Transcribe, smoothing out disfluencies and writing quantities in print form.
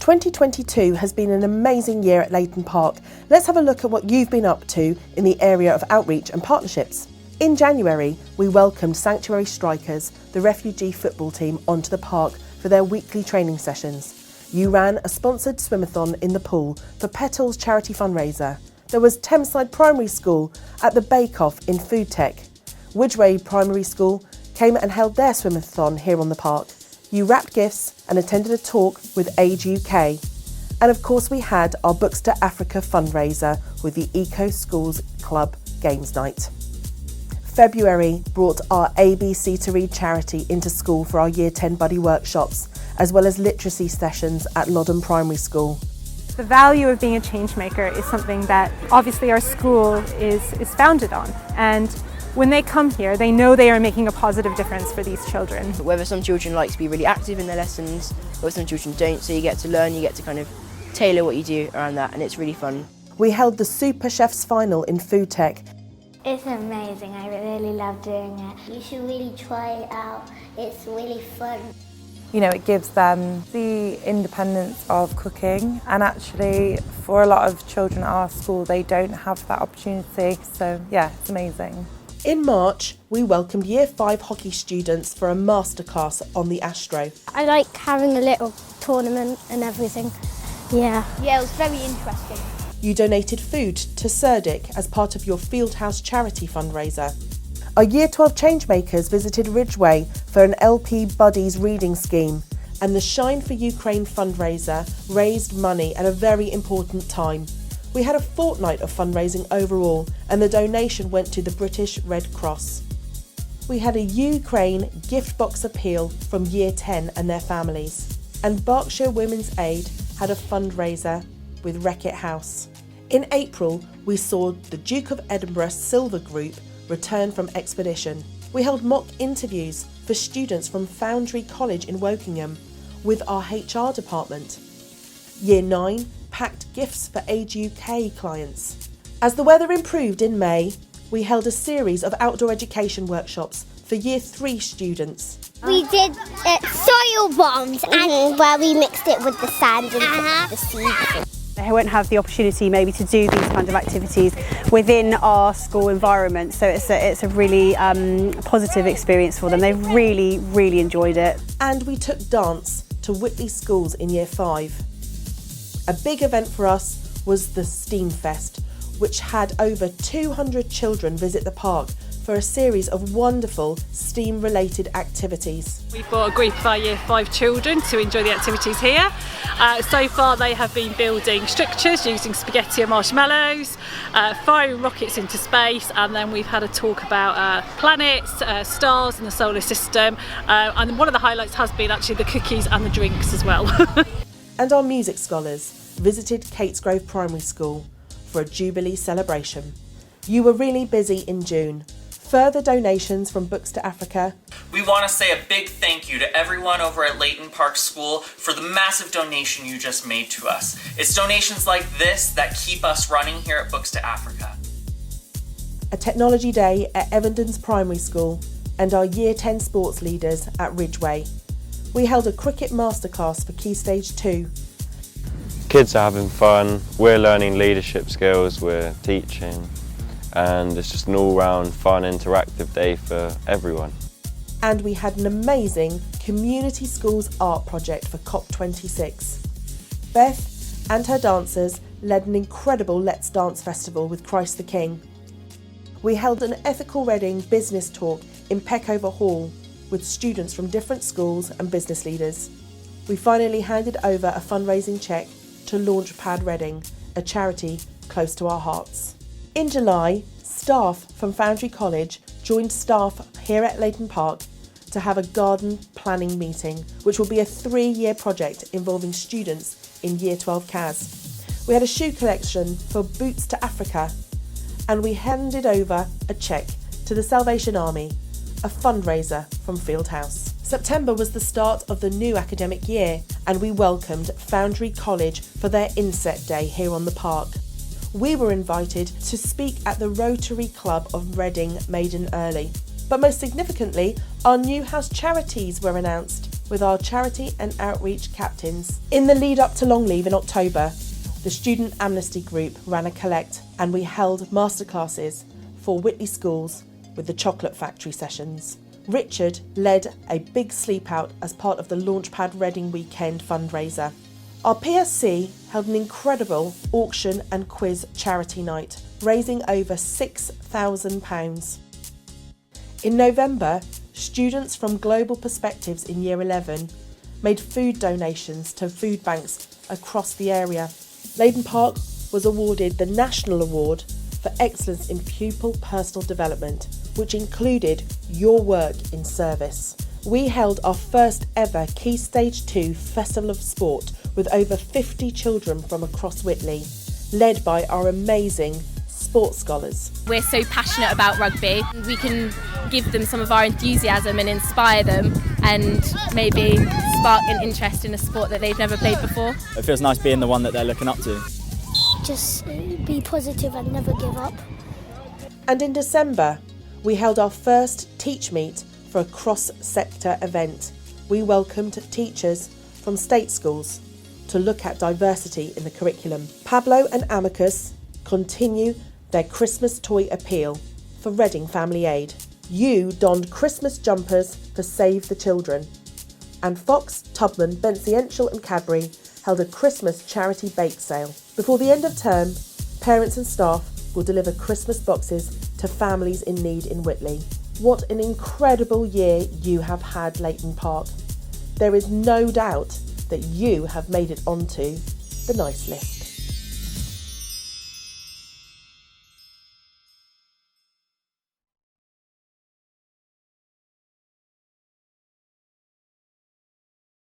2022 has been an amazing year at Leighton Park. Let's have a look at what you've been up to in the area of outreach and partnerships. In January, we welcomed Sanctuary Strikers, the refugee football team, onto the park for their weekly training sessions. You ran a sponsored swimathon in the pool for Petals charity fundraiser. There was Thameside Primary School at the Bake Off in Food Tech. Widgway Primary School came and held their swimathon here on the park. You wrapped gifts and attended a talk with Age UK. And of course we had our Books to Africa fundraiser with the Eco Schools Club Games Night. February brought our ABC to Read charity into school for our Year 10 buddy workshops, as well as literacy sessions at Loddon Primary School. The value of being a change maker is something that obviously our school is founded on, and when they come here they know they are making a positive difference for these children. Whether some children like to be really active in their lessons, or some children don't, so you get to learn, you get to kind of tailor what you do around that, and it's really fun. We held the Super Chefs final in Food Tech. It's amazing, I really love doing it. You should really try it out, it's really fun. You know, it gives them the independence of cooking, and actually for a lot of children at our school they don't have that opportunity, so yeah, it's amazing. In March, we welcomed Year 5 hockey students for a masterclass on the Astro. I like having a little tournament and everything. Yeah, it was very interesting. You donated food to Surdic as part of your Fieldhouse charity fundraiser. Our Year 12 Changemakers visited Ridgeway for an LP Buddies reading scheme, and the Shine for Ukraine fundraiser raised money at a very important time. We had a fortnight of fundraising overall, and the donation went to the British Red Cross. We had a Ukraine gift box appeal from Year 10 and their families, and Berkshire Women's Aid had a fundraiser with Reckitt House. In April, we saw the Duke of Edinburgh Silver Group return from expedition. We held mock interviews for students from Foundry College in Wokingham with our HR department. Year 9 packed gifts for Age UK clients. As the weather improved in May, we held a series of outdoor education workshops for Year 3 students. We did soil bombs and where we mixed it with the sand and the seeds. They won't have the opportunity maybe to do these kind of activities within our school environment, so it's a really positive experience for them. They've really enjoyed it. And we took dance to Whitley Schools in Year 5. A big event for us was the STEAM Fest, which had over 200 children visit the park for a series of wonderful STEAM-related activities. We've got a group of our Year 5 children to enjoy the activities here. So far they have been building structures using spaghetti and marshmallows, firing rockets into space, and then we've had a talk about planets, stars and the solar system, and one of the highlights has been actually the cookies and the drinks as well. And our music scholars visited Catesgrove Primary School for a Jubilee celebration. You were really busy in June. Further donations from Books to Africa. We want to say a big thank you to everyone over at Leighton Park School for the massive donation you just made to us. It's donations like this that keep us running here at Books to Africa. A technology day at Evandens Primary School, and our Year 10 sports leaders at Ridgeway. We held a cricket masterclass for Key Stage 2. Kids are having fun, we're learning leadership skills, we're teaching, and it's just an all-round fun, interactive day for everyone. And we had an amazing Community Schools art project for COP26. Beth and her dancers led an incredible Let's Dance festival with Christ the King. We held an Ethical Reading business talk in Peckover Hall with students from different schools and business leaders. We finally handed over a fundraising cheque to Launchpad Reading, a charity close to our hearts. In July, staff from Foundry College joined staff here at Leighton Park to have a garden planning meeting, which will be a 3-year project involving students in Year 12 CAS. We had a shoe collection for Boots to Africa, and we handed over a cheque to the Salvation Army, a fundraiser from Fieldhouse. September was the start of the new academic year, and we welcomed Foundry College for their Inset Day here on the park. We were invited to speak at the Rotary Club of Reading Maiden Early. But most significantly, our Newhouse charities were announced. with our charity and outreach captains. In the lead up to long leave in October, the Student Amnesty Group ran a collect and we held masterclasses for Whitley schools with the Chocolate Factory sessions. Richard led a big sleep out as part of the Launchpad Reading Weekend fundraiser. Our PSC held an incredible auction and quiz charity night, raising over £6,000. In November, students from Global Perspectives in Year 11 made food donations to food banks across the area. Leyden Park was awarded the National Award for Excellence in Pupil Personal Development, which included your work in service. We held our first ever Key Stage 2 Festival of Sport with over 50 children from across Whitley, led by our amazing sports scholars. We're so passionate about rugby. We can give them some of our enthusiasm and inspire them and maybe spark an interest in a sport that they've never played before. It feels nice being the one that they're looking up to. Just be positive and never give up. And in December, we held our first Teach Meet for a cross-sector event. We welcomed teachers from state schools to look at diversity in the curriculum. Pablo and Amicus continue their Christmas toy appeal for Reading Family Aid. You donned Christmas jumpers for Save the Children. And Fox, Tubman, Bensiential and Cadbury held a Christmas charity bake sale. Before the end of term, parents and staff will deliver Christmas boxes to families in need in Whitley. What an incredible year you have had, Leyden Park. There is no doubt that you have made it onto the nice list.